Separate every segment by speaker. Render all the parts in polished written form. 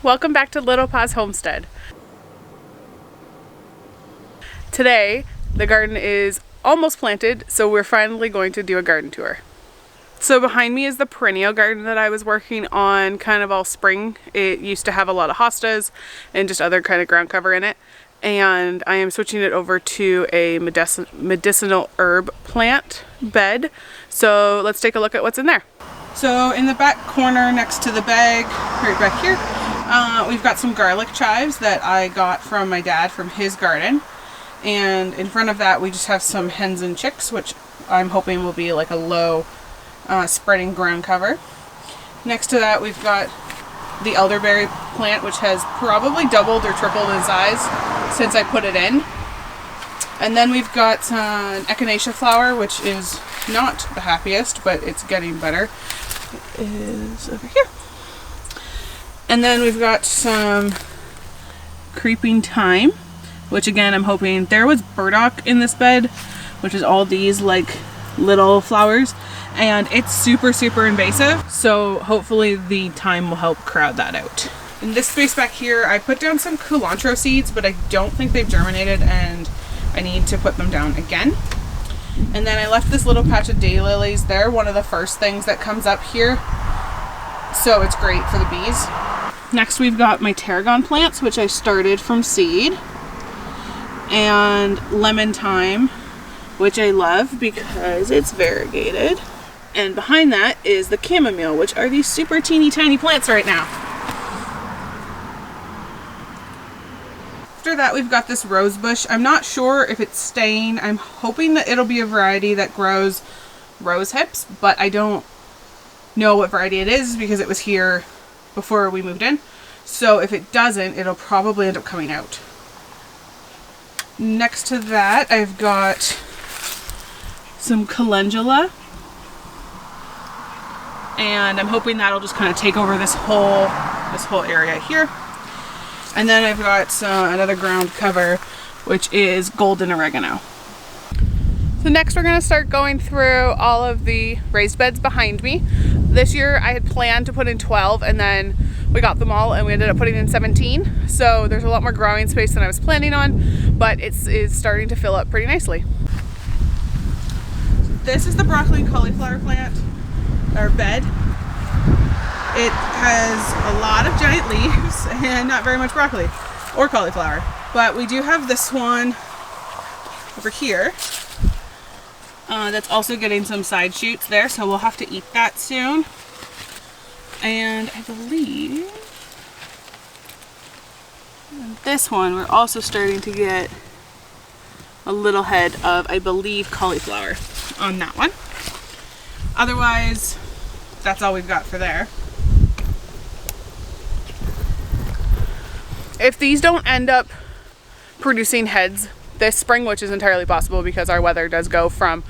Speaker 1: welcome back to Little Paws Homestead. Today, the garden is almost planted, so we're finally going to do a garden tour. So behind me is the Perennial Garden that I was working on kind of all spring. It used to have a lot of hostas and just other kind of ground cover in it. And I am switching it over to a medicinal herb plant bed. So let's take a look at what's in there. So in the back corner next to the bag, right back here, we've got some garlic chives that I got from my dad from his garden. And in front of that we just have some hens and chicks, which I'm hoping will be like a low spreading ground cover. Next to that we've got the elderberry plant, which has probably doubled or tripled in size since I put it in. And then we've got an echinacea flower, which is not the happiest, but it's getting better. It is over here. And then we've got some creeping thyme, which again I'm hoping, there was burdock in this bed, which is all these like little flowers, and it's super invasive, so hopefully the thyme will help crowd that out. In this space back here I put down some cilantro seeds, but I don't think they've germinated and I need to put them down again. And then I left this little patch of daylilies. They're one of the first things that comes up here, so it's great for the bees. Next we've got my tarragon plants, which I started from seed, and lemon thyme, which I love because it's variegated. And behind that is the chamomile, which are these super teeny tiny plants right now. After that we've got this rose bush. I'm not sure if it's staying. I'm hoping that it'll be a variety that grows rose hips, but I don't know what variety it is because it was here before we moved in. So if it doesn't, it'll probably end up coming out. Next to that I've got some calendula, and I'm hoping that'll just kind of take over this whole area here. And then I've got another ground cover, which is golden oregano. So next we're going to start going through all of the raised beds behind me. This year I had planned to put in 12, and then we got them all and we ended up putting in 17. So there's a lot more growing space than I was planning on, but it's starting to fill up pretty nicely. This is the broccoli and cauliflower plant, or bed. It has a lot of giant leaves and not very much broccoli or cauliflower. But we do have this one over here that's also getting some side shoots there, so we'll have to eat that soon. And I believe this one we're also starting to get a little head of, I believe, cauliflower on that one. Otherwise, that's all we've got for there. If these don't end up producing heads this spring, which is entirely possible because our weather does go from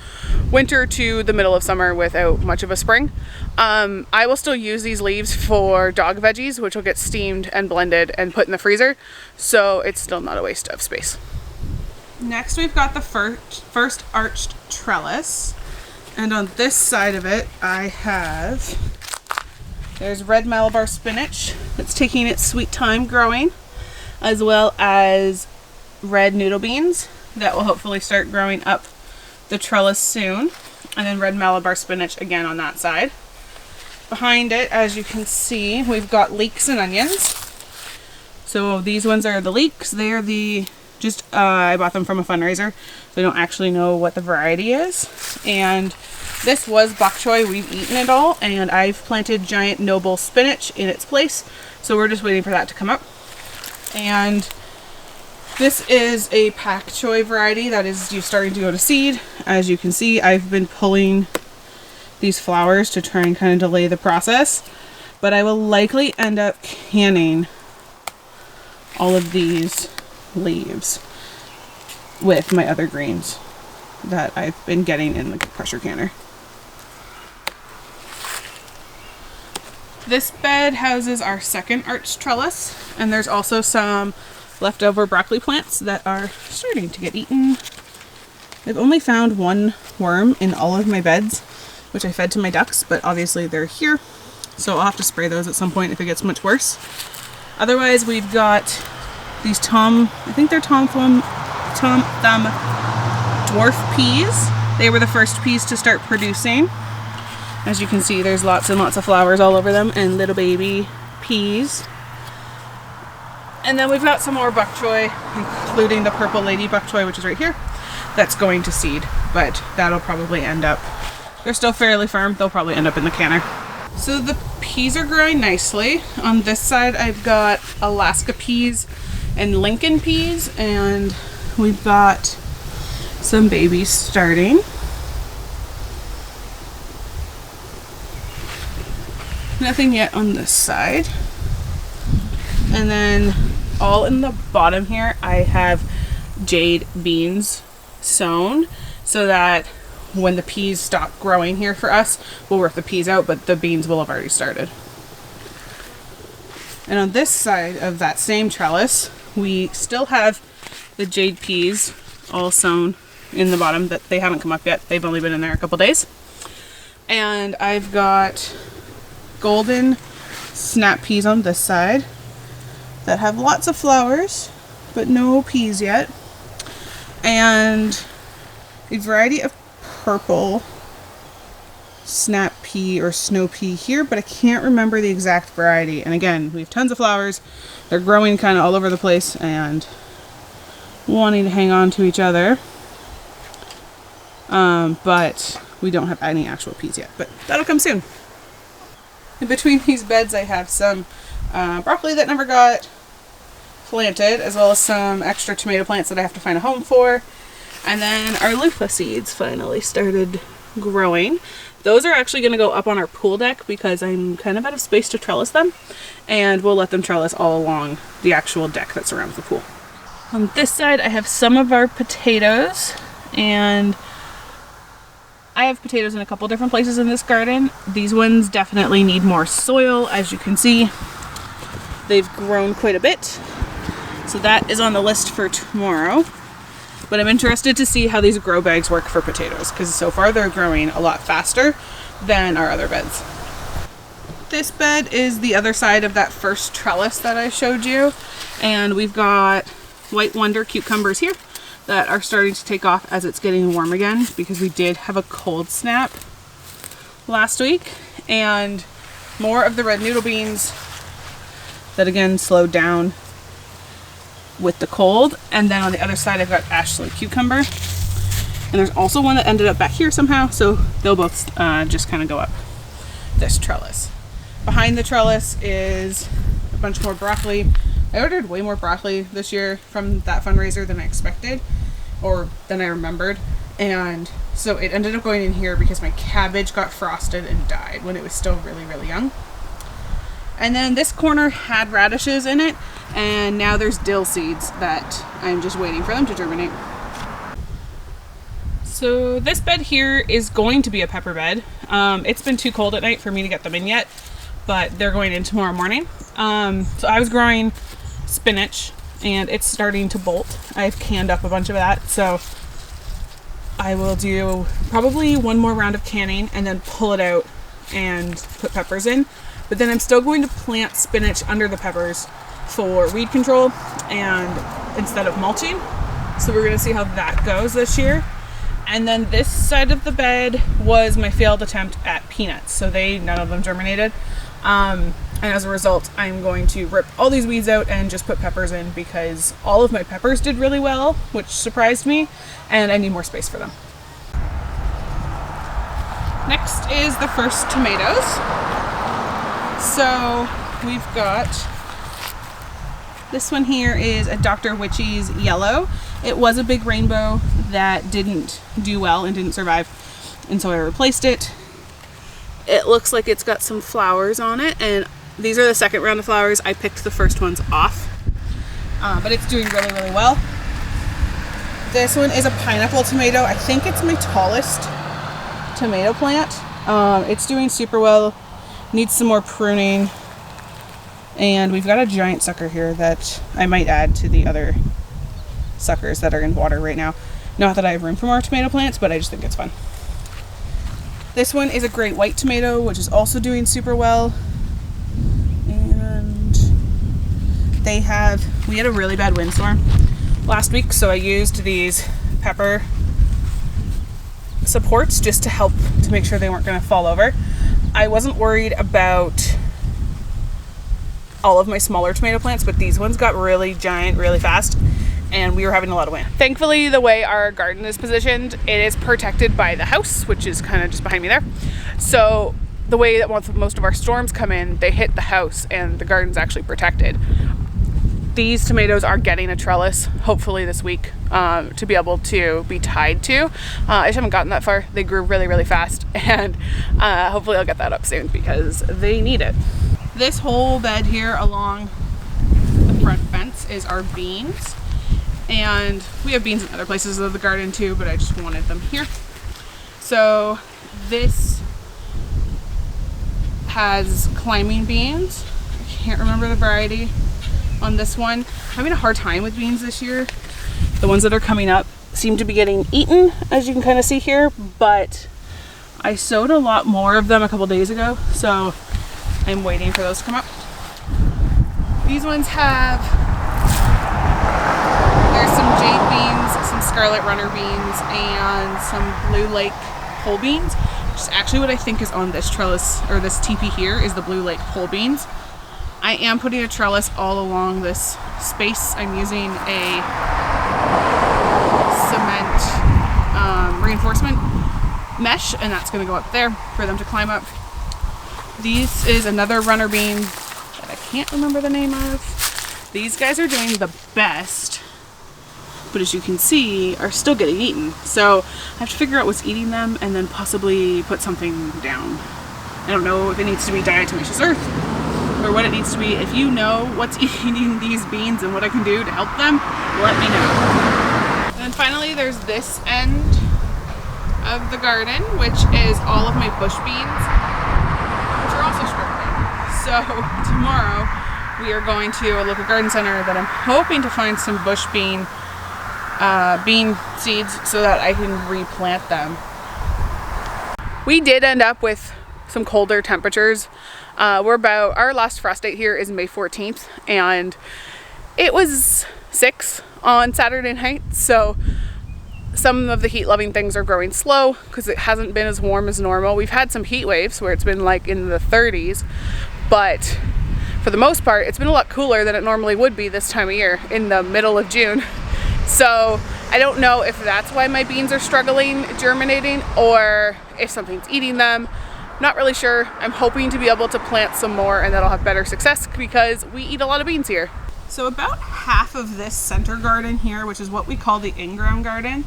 Speaker 1: winter to the middle of summer without much of a spring, I will still use these leaves for dog veggies, which will get steamed and blended and put in the freezer, so it's still not a waste of space. Next we've got the first arched trellis, and on this side of it there's red Malabar spinach that's taking its sweet time growing, as well as red noodle beans that will hopefully start growing up the trellis soon, and then red Malabar spinach again on that side. Behind it, as you can see, we've got leeks and onions. So these ones are the leeks. They are I bought them from a fundraiser, so I don't actually know what the variety is. And this was bok choy. We've eaten it all, and I've planted giant noble spinach in its place, so we're just waiting for that to come up. And this is a pak choy variety that is just starting to go to seed. As you can see, I've been pulling these flowers to try and kind of delay the process, but I will likely end up canning all of these leaves with my other greens that I've been getting in the pressure canner. This bed houses our second arched trellis, and there's also some leftover broccoli plants that are starting to get eaten. I've only found one worm in all of my beds, which I fed to my ducks, but obviously they're here, so I'll have to spray those at some point if it gets much worse. Otherwise, we've got these I think they're Tom Thumb dwarf peas. They were the first peas to start producing. As you can see, there's lots and lots of flowers all over them and little baby peas. And then we've got some more bok choy, including the purple lady bok choy, which is right here. That's going to seed, but that'll probably end up, they're still fairly firm, they'll probably end up in the canner. So the peas are growing nicely. On this side, I've got Alaska peas and Lincoln peas, and we've got some babies starting. Nothing yet on this side. And then all in the bottom here, I have jade beans sown so that when the peas stop growing here for us, we'll work the peas out, but the beans will have already started. And on this side of that same trellis, we still have the jade peas all sown in the bottom, that they haven't come up yet. They've only been in there a couple days. And I've got golden snap peas on this side that have lots of flowers, but no peas yet. And a variety of purple snap pea or snow pea here, but I can't remember the exact variety. And again, we have tons of flowers. They're growing kind of all over the place and wanting to hang on to each other. But we don't have any actual peas yet, but that'll come soon. In between these beds, I have some broccoli that never got planted, as well as some extra tomato plants that I have to find a home for. And then our loofah seeds finally started growing. Those are actually going to go up on our pool deck because I'm kind of out of space to trellis them, and we'll let them trellis all along the actual deck that surrounds the pool. On this side, I have some of our potatoes, and I have potatoes in a couple different places in this garden. These ones definitely need more soil. As you can see, they've grown quite a bit. So that is on the list for tomorrow. But I'm interested to see how these grow bags work for potatoes, because so far they're growing a lot faster than our other beds. This bed is the other side of that first trellis that I showed you. And we've got White Wonder cucumbers here that are starting to take off as it's getting warm again, because we did have a cold snap last week. And more of the red noodle beans that again slowed down with the cold. And then on the other side, I've got Ashley cucumber. And there's also one that ended up back here somehow, so they'll both just kind of go up this trellis. Behind the trellis is a bunch more broccoli. I ordered way more broccoli this year from that fundraiser than I expected, or than I remembered. And so it ended up going in here because my cabbage got frosted and died when it was still really, really young. And then this corner had radishes in it, and now there's dill seeds that I'm just waiting for them to germinate. So this bed here is going to be a pepper bed. It's been too cold at night for me to get them in yet, but they're going in tomorrow morning. So I was growing spinach and it's starting to bolt. I've canned up a bunch of that, so I will do probably one more round of canning and then pull it out and put peppers in. But then I'm still going to plant spinach under the peppers for weed control and instead of mulching. So we're going to see how that goes this year. And then this side of the bed was my failed attempt at peanuts. So none of them germinated. And as a result, I'm going to rip all these weeds out and just put peppers in, because all of my peppers did really well, which surprised me, and I need more space for them. Next is the first tomatoes. So we've got, this one here is a Dr. Witchy's yellow. It was a big rainbow that didn't do well and didn't survive, and so I replaced it. It looks like it's got some flowers on it, and these are the second round of flowers. I picked the first ones off, but it's doing really, really well. This one is a pineapple tomato. I think it's my tallest tomato plant. It's doing super well. Needs some more pruning. And we've got a giant sucker here that I might add to the other suckers that are in water right now. Not that I have room for more tomato plants, but I just think it's fun. This one is a great white tomato, which is also doing super well. And we had a really bad windstorm last week, so I used these pepper supports just to help to make sure they weren't going to fall over. I wasn't worried about all of my smaller tomato plants, but these ones got really giant really fast, and we were having a lot of wind. Thankfully, the way our garden is positioned, it is protected by the house, which is kind of just behind me there. So the way that most of our storms come in, they hit the house and the garden's actually protected. These tomatoes are getting a trellis, hopefully this week, to be able to be tied to. I just haven't gotten that far. They grew really, really fast, and hopefully I'll get that up soon because they need it. This whole bed here along the front fence is our beans, and we have beans in other places of the garden too, but I just wanted them here. So this has climbing beans. I can't remember the variety on this one. I'm having a hard time with beans this year. The ones that are coming up seem to be getting eaten, as you can kind of see here, but I sowed a lot more of them a couple days ago, so I'm waiting for those to come up. These ones there's some jade beans, some scarlet runner beans, and some blue lake pole beans, which is actually what I think is on this trellis, or this teepee here, is the blue lake pole beans. I am putting a trellis all along this space. I'm using a cement reinforcement mesh, and that's going to go up there for them to climb up. This is another runner bean that I can't remember the name of. These guys are doing the best, but as you can see, are still getting eaten. So I have to figure out what's eating them and then possibly put something down. I don't know if it needs to be diatomaceous earth or what it needs to be. If you know what's eating these beans and what I can do to help them, let me know. And then finally there's this end of the garden, which is all of my bush beans, which are also struggling. So tomorrow we are going to a local garden center that I'm hoping to find some bush bean seeds so that I can replant them. We did end up with some colder temperatures. Our last frost date here is May 14th, and it was 6 on Saturday night, so some of the heat loving things are growing slow because it hasn't been as warm as normal. We've had some heat waves where it's been like in the 30s, but for the most part it's been a lot cooler than it normally would be this time of year in the middle of June. So I don't know if that's why my beans are struggling germinating or if something's eating them. Not really sure. I'm hoping to be able to plant some more and that'll have better success because we eat a lot of beans here. So about half of this center garden here, which is what we call the InGround Garden,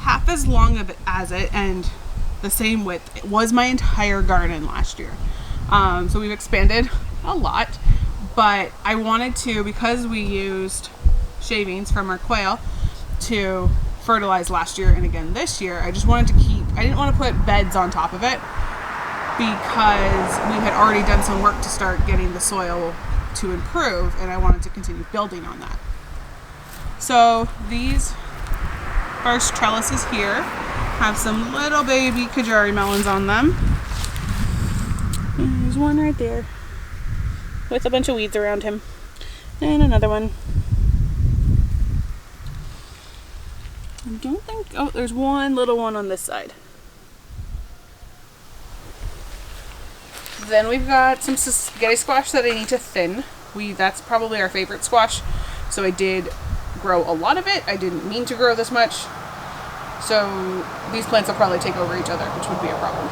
Speaker 1: half as long as it and the same width, it was my entire garden last year. So we've expanded a lot, but I wanted to, because we used shavings from our quail to fertilize last year and again this year, I just wanted to I didn't want to put beds on top of it because we had already done some work to start getting the soil to improve, and I wanted to continue building on that. So these first trellises here have some little baby Kajari melons on them. And there's one right there with a bunch of weeds around him, and another one. I don't think, oh, there's one little one on this side. Then we've got some spaghetti squash that I need to thin. That's probably our favorite squash, so I did grow a lot of it. I didn't mean to grow this much, so these plants will probably take over each other, which would be a problem.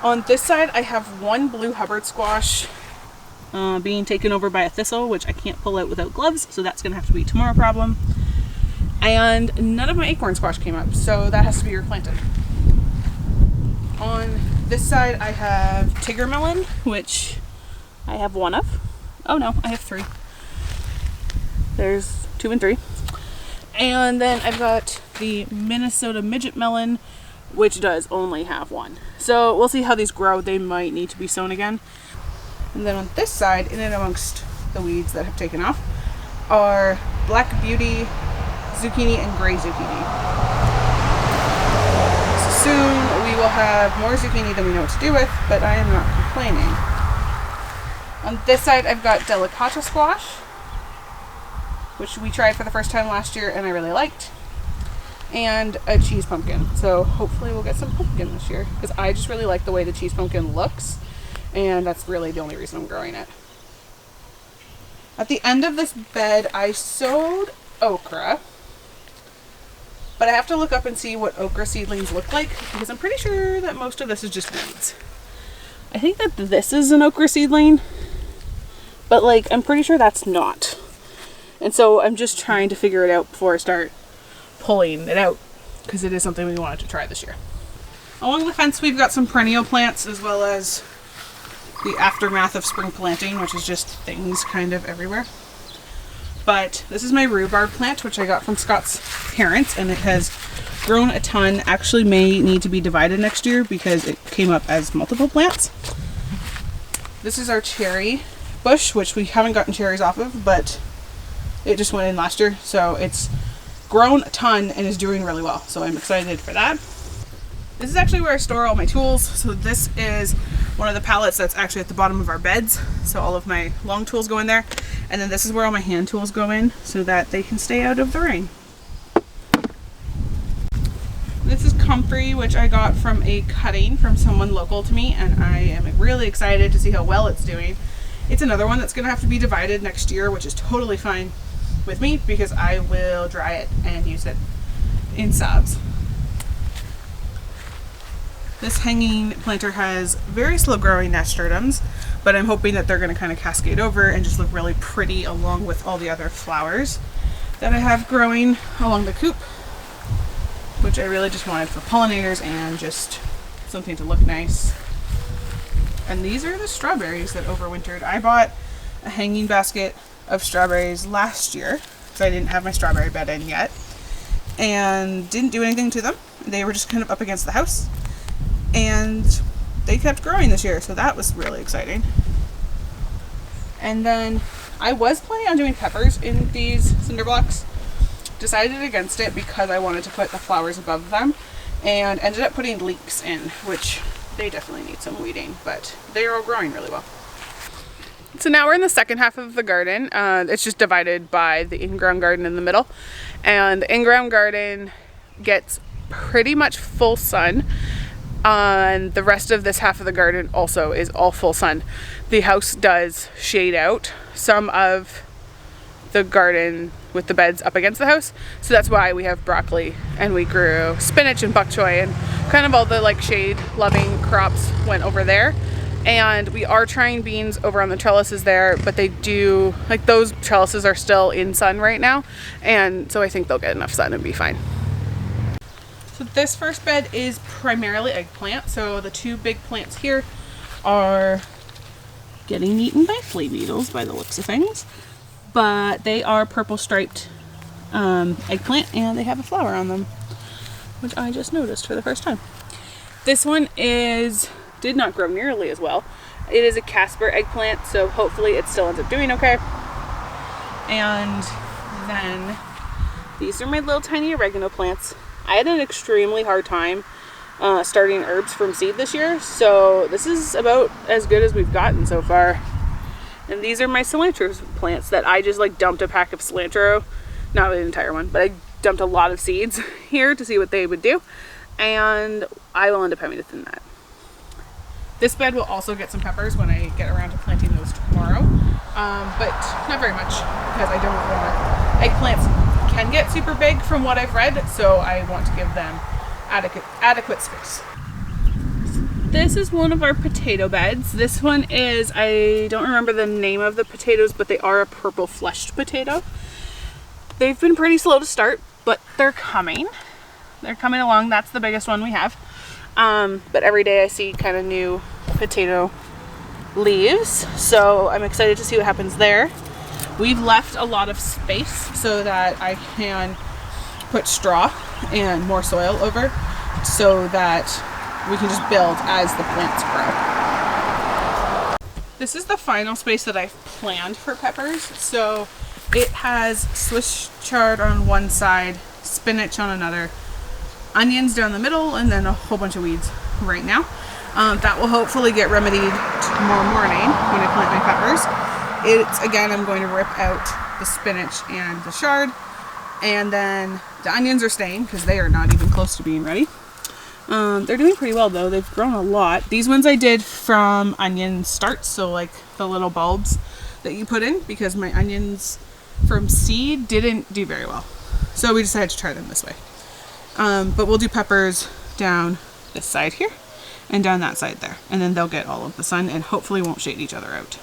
Speaker 1: On this side I have one blue Hubbard squash being taken over by a thistle, which I can't pull out without gloves, so that's gonna have to be a tomorrow problem. And none of my acorn squash came up, so that has to be replanted. On this side I have Tigger melon, which I have one of. Oh no, I have 3. There's 2 and 3. And then I've got the Minnesota midget melon, which does only have 1. So we'll see how these grow. They might need to be sown again. And then on this side, in and amongst the weeds that have taken off, are Black Beauty, zucchini, and gray zucchini. So soon we will have more zucchini than we know what to do with, but I am not complaining. On this side I've got delicata squash, which we tried for the first time last year and I really liked, and a cheese pumpkin. So hopefully we'll get some pumpkin this year, because I just really like the way the cheese pumpkin looks, and that's really the only reason I'm growing it. At the end of this bed I sowed okra, but I have to look up and see what okra seedlings look like, because I'm pretty sure that most of this is just weeds. I think that this is an okra seedling, but like I'm pretty sure that's not. And so I'm just trying to figure it out before I start pulling it out, because it is something we wanted to try this year. Along the fence we've got some perennial plants, as well as the aftermath of spring planting, which is just things kind of everywhere. But this is my rhubarb plant, which I got from Scott's parents, and it has grown a ton. Actually may need to be divided next year because it came up as multiple plants. This is our cherry bush, which we haven't gotten cherries off of, but it just went in last year, so it's grown a ton and is doing really well, so I'm excited for that. This is actually where I store all my tools. So this is one of the pallets that's actually at the bottom of our beds, so all of my long tools go in there, and then this is where all my hand tools go in so that they can stay out of the rain. This is comfrey, which I got from a cutting from someone local to me, and I am really excited to see how well it's doing. It's another one that's going to have to be divided next year, which is totally fine with me because I will dry it and use it in sobs. This hanging planter has very slow growing nasturtiums, but I'm hoping that they're going to kind of cascade over and just look really pretty along with all the other flowers that I have growing along the coop, which I really just wanted for pollinators and just something to look nice. And these are the strawberries that overwintered. I bought a hanging basket of strawberries last year because I didn't have my strawberry bed in yet, and didn't do anything to them. They were just kind of up against the house, and they kept growing this year, so that was really exciting. And then I was planning on doing peppers in these cinder blocks, decided against it because I wanted to put the flowers above them, and ended up putting leeks in, which they definitely need some weeding, but they are all growing really well. So now we're in the second half of the garden. It's just divided by the InGround Garden in the middle, and the InGround Garden gets pretty much full sun, and the rest of this half of the garden also is all full sun. The house does shade out some of the garden with the beds up against the house, so that's why we have broccoli, and we grew spinach and bok choy, and kind of all the like shade loving crops went over there. And we are trying beans over on the trellises there, but they do, like, those trellises are still in sun right now, and so I think they'll get enough sun and be fine. So this first bed is primarily eggplant, so the two big plants here are getting eaten by flea beetles by the looks of things, but they are purple striped eggplant, and they have a flower on them, which I just noticed for the first time. This one did not grow nearly as well. It is a Casper eggplant, so hopefully it still ends up doing okay. And then these are my little tiny oregano plants. I had an extremely hard time starting herbs from seed this year, so this is about as good as we've gotten so far. And these are my cilantro plants that I just like dumped a pack of cilantro, not an entire one, but I dumped a lot of seeds here to see what they would do, and I will end up having to thin that. This bed will also get some peppers when I get around to planting those tomorrow, but not very much because I don't want, eggplants can get super big from what I've read, so I want to give them adequate space. This is one of our potato beds. This one is, I don't remember the name of the potatoes, but they are a purple fleshed potato. They've been pretty slow to start, but they're coming. They're coming along. That's the biggest one we have. But every day I see kind of new potato leaves, so I'm excited to see what happens there. We've left a lot of space so that I can put straw and more soil over so that we can just build as the plants grow. This is the final space that I've planned for peppers. So it has Swiss chard on one side, spinach on another, onions down the middle, and then a whole bunch of weeds right now. That will hopefully get remedied tomorrow morning when I plant my peppers. Again, I'm going to rip out the spinach and the chard, and then the onions are staying because they are not even close to being ready. They're doing pretty well though. They've grown a lot. These ones I did from onion starts, so like the little bulbs that you put in, because my onions from seed didn't do very well. So we decided to try them this way. But we'll do peppers down this side here and down that side there. And then they'll get all of the sun and hopefully won't shade each other out.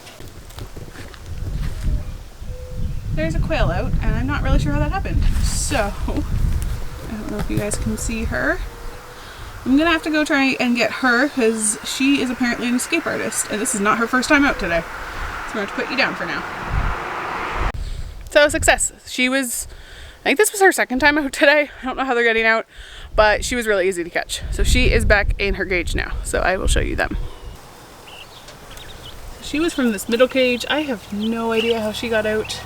Speaker 1: There's a quail out and I'm not really sure how that happened. So, I don't know if you guys can see her. I'm gonna have to go try and get her because she is apparently an escape artist and this is not her first time out today. So I'm gonna have to put you down for now. So success. I think this was her second time out today. I don't know how they're getting out, but she was really easy to catch. So she is back in her cage now. So I will show you them. She was from this middle cage. I have no idea how she got out.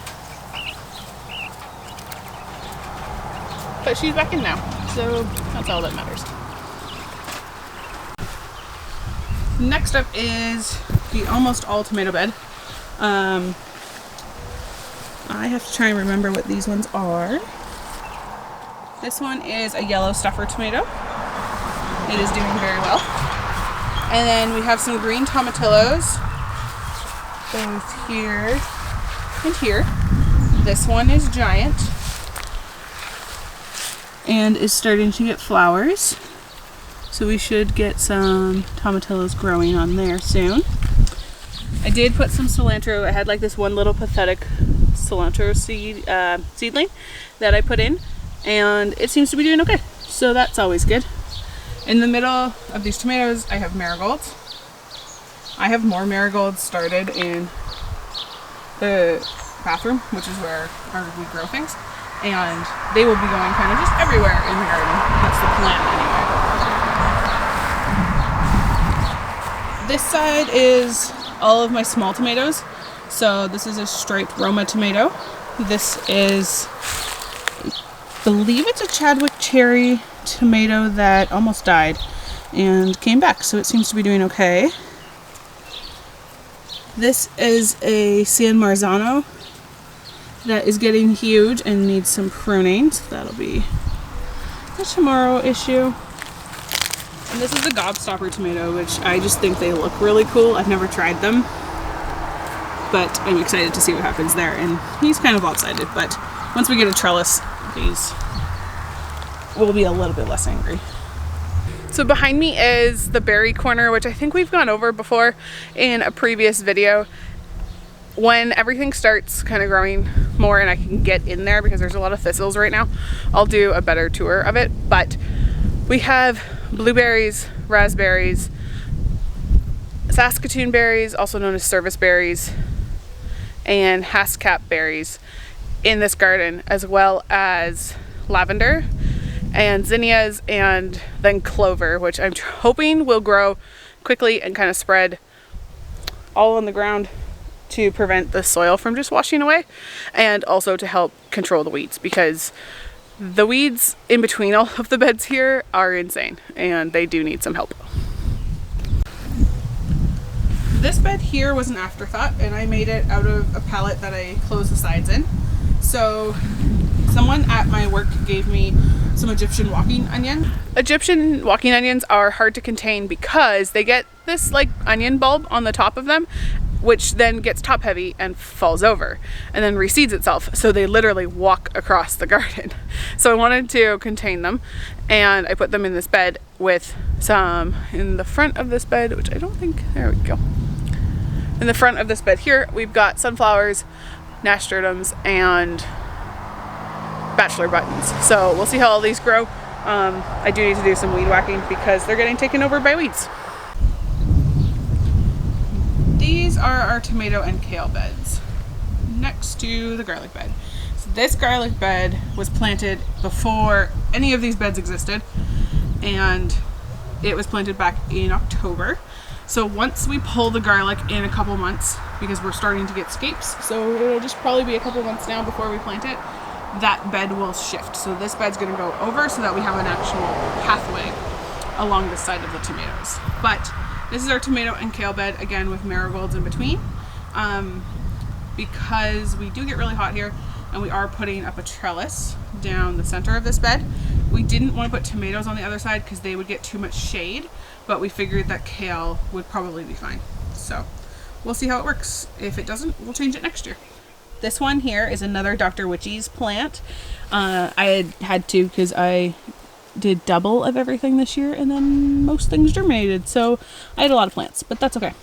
Speaker 1: But she's back in now. So that's all that matters. Next up is the almost all tomato bed. I have to try and remember what these ones are. This one is a yellow stuffer tomato. It is doing very well. And then we have some green tomatillos, both here and here. This one is giant and is starting to get flowers. So we should get some tomatillos growing on there soon. I did put some cilantro. I had like this one little pathetic cilantro seedling that I put in, and it seems to be doing okay. So that's always good. In the middle of these tomatoes, I have marigolds. I have more marigolds started in the bathroom, which is where we grow things, and they will be going kind of just everywhere in the garden. That's the plan anyway. This side is all of my small tomatoes. So this is a striped Roma tomato. This is, I believe it's a Chadwick cherry tomato that almost died and came back. So it seems to be doing okay. This is a San Marzano that is getting huge and needs some pruning. So that'll be a tomorrow issue. And this is a gobstopper tomato, which I just think they look really cool. I've never tried them, but I'm excited to see what happens there. And he's kind of lopsided, but once we get a trellis, these will be a little bit less angry. So behind me is the berry corner, which I think we've gone over before in a previous video. When everything starts kind of growing more and I can get in there, because there's a lot of thistles right now, I'll do a better tour of it. But we have blueberries, raspberries, Saskatoon berries, also known as service berries, and Haskap berries in this garden, as well as lavender and zinnias, and then clover, which I'm hoping will grow quickly and kind of spread all on the ground to prevent the soil from just washing away, and also to help control the weeds, because the weeds in between all of the beds here are insane and they do need some help. This bed here was an afterthought, and I made it out of a pallet that I closed the sides in. So someone at my work gave me some Egyptian walking onion. Egyptian walking onions are hard to contain because they get this like onion bulb on the top of them, which then gets top heavy and falls over and then reseeds itself. So they literally walk across the garden. So I wanted to contain them, and I put them in this bed with some in the front of this bed, which I don't think, there we go. In the front of this bed here, we've got sunflowers, nasturtiums, and bachelor buttons. So we'll see how all these grow. I do need to do some weed whacking because they're getting taken over by weeds. These are our tomato and kale beds next to the garlic bed. So this garlic bed was planted before any of these beds existed, and it was planted back in October. So once we pull the garlic in a couple months, because we're starting to get scapes, so it'll just probably be a couple months now before we plant it, that bed will shift. So this bed's gonna go over so that we have an actual pathway along the side of the tomatoes. But This is our tomato and kale bed, again with marigolds in between. Because we do get really hot here and we are putting up a trellis down the center of this bed. We didn't want to put tomatoes on the other side because they would get too much shade, but we figured that kale would probably be fine. So we'll see how it works. If it doesn't, we'll change it next year. This one here is another Dr. Witchy's plant. I had to because I did double of everything this year and then most things germinated. So I had a lot of plants, but that's okay.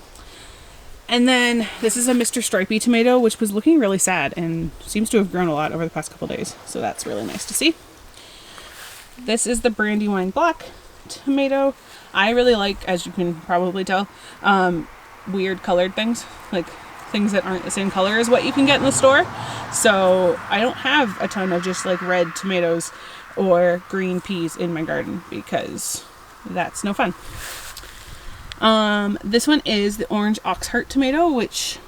Speaker 1: And then this is a Mr. Stripey tomato, which was looking really sad and seems to have grown a lot over the past couple days. So that's really nice to see. This is the Brandywine Black tomato. I really like, as you can probably tell, weird colored things, like things that aren't the same color as what you can get in the store. So I don't have a ton of just like red tomatoes or green peas in my garden because that's no fun. This one is the orange oxheart tomato, which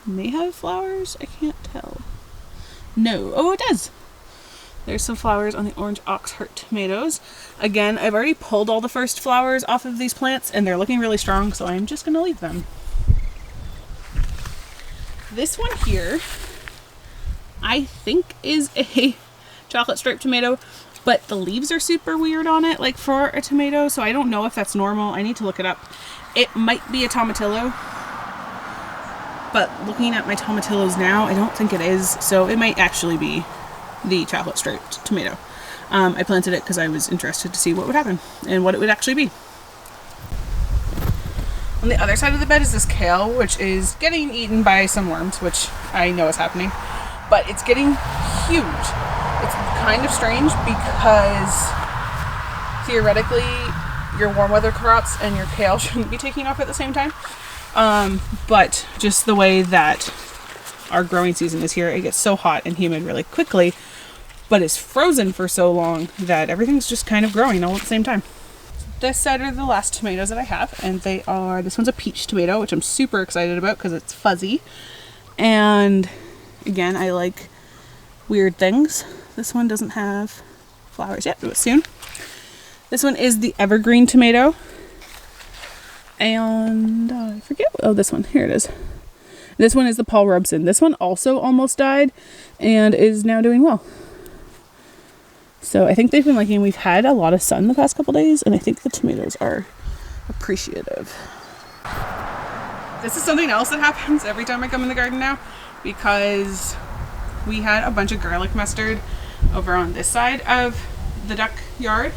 Speaker 1: may have flowers. I can't tell. No. Oh, it does. There's some flowers on the orange oxheart tomatoes. Again, I've already pulled all the first flowers off of these plants and they're looking really strong, so I'm just going to leave them. This one here, I think is a chocolate striped tomato, but the leaves are super weird on it, like for a tomato, so I don't know if that's normal. I need to look it up. It might be a tomatillo, but looking at my tomatillos now, I don't think it is, so it might actually be the chocolate striped tomato. I planted it because I was interested to see what would happen and what it would actually be. On the other side of the bed is this kale, which is getting eaten by some worms, which I know is happening, but it's getting huge. It's kind of strange because theoretically your warm weather crops and your kale shouldn't be taking off at the same time. But just the way that our growing season is here, it gets so hot and humid really quickly, but it's frozen for so long that everything's just kind of growing all at the same time. This side are the last tomatoes that I have, and they are, this one's a peach tomato, which I'm super excited about because it's fuzzy. And again, I like weird things. This one doesn't have flowers yet, but soon. This one is the evergreen tomato. And I forget, oh, this one, here it is. This one is the Paul Robeson. This one also almost died and is now doing well. So I think they've been liking, we've had a lot of sun the past couple days, and I think the tomatoes are appreciative. This is something else that happens every time I come in the garden now, because we had a bunch of garlic mustard over on this side of the duck yard,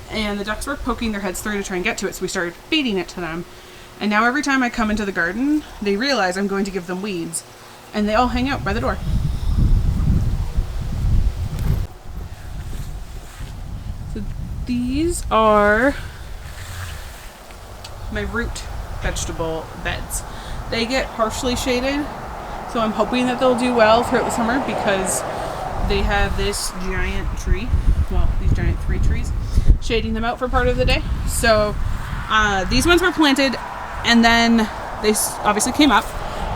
Speaker 1: and the ducks were poking their heads through to try and get to it, so we started feeding it to them. And now every time I come into the garden, they realize I'm going to give them weeds, and they all hang out by the door. So these are my root vegetable beds. They get partially shaded, so I'm hoping that they'll do well throughout the summer because they have this giant tree, well, these giant 3 trees, shading them out for part of the day. So these ones were planted, and then they obviously came up,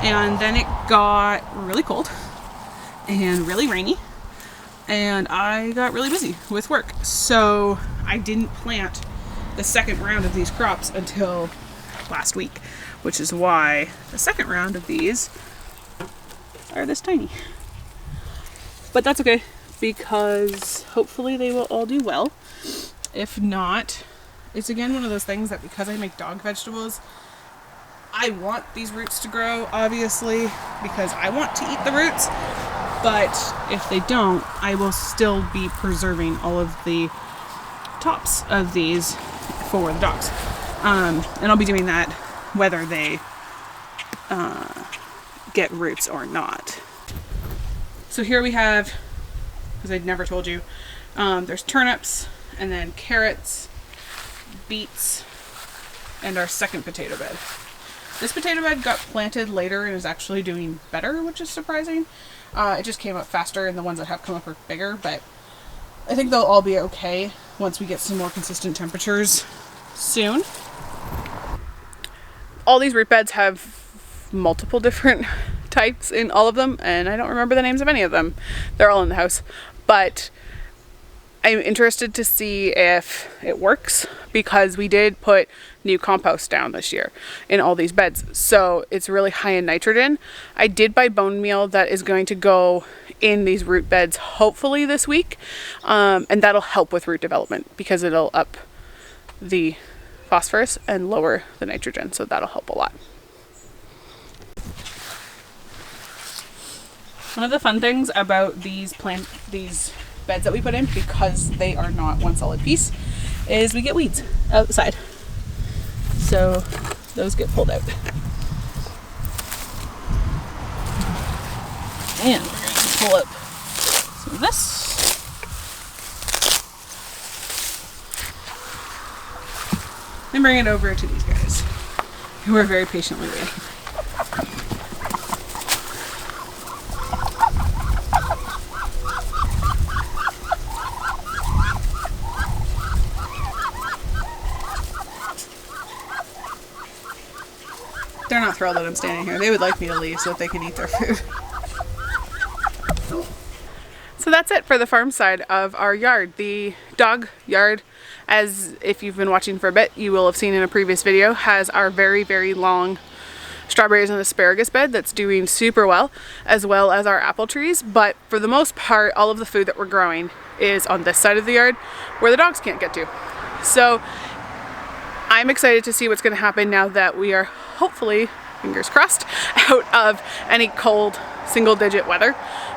Speaker 1: and then it got really cold and really rainy, and I got really busy with work. So I didn't plant the second round of these crops until last week, which is why the second round of these are this tiny. But that's okay, because hopefully they will all do well. If not, it's again one of those things that because I make dog vegetables, I want these roots to grow, obviously, because I want to eat the roots. But if they don't, I will still be preserving all of the tops of these for the dogs. And I'll be doing that whether they get roots or not. So here we have, because I'd never told you, there's turnips, and then carrots, beets, and our second potato bed. This potato bed got planted later and is actually doing better, which is surprising. It just came up faster, and the ones that have come up are bigger, but I think they'll all be okay once we get some more consistent temperatures soon. All these root beds have multiple different types in all of them, and I don't remember the names of any of them. They're all in the house. But I'm interested to see if it works, because we did put new compost down this year in all these beds. So it's really high in nitrogen. I did buy bone meal that is going to go in these root beds hopefully this week. And that'll help with root development because it'll up the phosphorus and lower the nitrogen. So that'll help a lot. One of the fun things about these beds that we put in, because they are not one solid piece, is we get weeds outside. So those get pulled out. And we're going to pull up some of this. And bring it over to these guys, who are very patiently waiting. They're not thrilled that I'm standing here. They would like me to leave so that they can eat their food. So that's it for the farm side of our yard. The dog yard, as if you've been watching for a bit, you will have seen in a previous video, has our very, very long strawberries and asparagus bed that's doing super well, as well as our apple trees. But for the most part, all of the food that we're growing is on this side of the yard where the dogs can't get to. So I'm excited to see what's going to happen now that we are hopefully, fingers crossed, out of any cold single-digit weather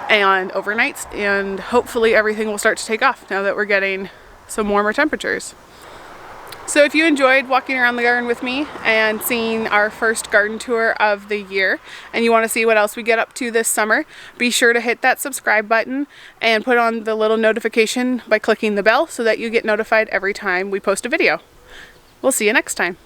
Speaker 1: and overnights, and hopefully everything will start to take off now that we're getting some warmer temperatures. So if you enjoyed walking around the garden with me and seeing our first garden tour of the year, and you want to see what else we get up to this summer, be sure to hit that subscribe button and put on the little notification by clicking the bell so that you get notified every time we post a video. We'll see you next time.